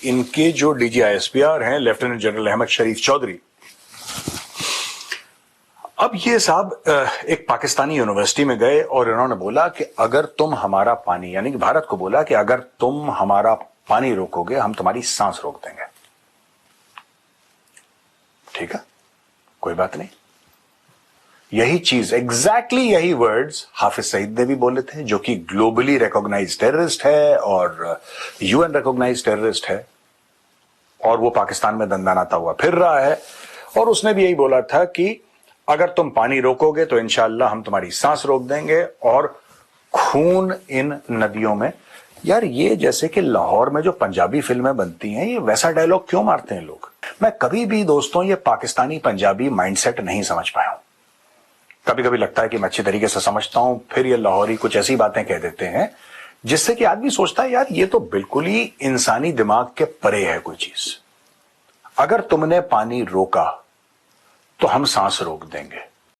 इनके जो DGISPR हैं लेफ्टिनेंट जनरल अहमद शरीफ चौधरी, अब ये साहब एक पाकिस्तानी यूनिवर्सिटी में गए और इन्होंने बोला कि अगर तुम हमारा पानी, यानी कि भारत को बोला कि अगर तुम हमारा पानी रोकोगे हम तुम्हारी सांस रोक देंगे। ठीक है, कोई बात नहीं। यही चीज, एग्जैक्टली यही वर्ड्स हाफिज सईद ने भी बोले थे, जो कि ग्लोबली रिकॉग्नाइज्ड टेररिस्ट है और UN रिकॉग्नाइज्ड टेररिस्ट है, और वो पाकिस्तान में दंदानाता हुआ फिर रहा है। और उसने भी यही बोला था कि अगर तुम पानी रोकोगे तो इंशाअल्लाह हम तुम्हारी सांस रोक देंगे और खून इन नदियों में। यार ये जैसे कि लाहौर में जो पंजाबी फिल्में बनती हैं, ये वैसा डायलॉग क्यों मारते हैं लोग? मैं कभी भी दोस्तों ये पाकिस्तानी पंजाबी माइंडसेट नहीं समझ पाया हूं। कभी कभी लगता है कि मैं अच्छी तरीके से समझता हूं, फिर ये लाहौरी कुछ ऐसी बातें कह देते हैं जिससे कि आदमी सोचता है यार ये तो बिल्कुल ही इंसानी दिमाग के परे है कोई चीज। अगर तुमने पानी रोका तो हम सांस रोक देंगे।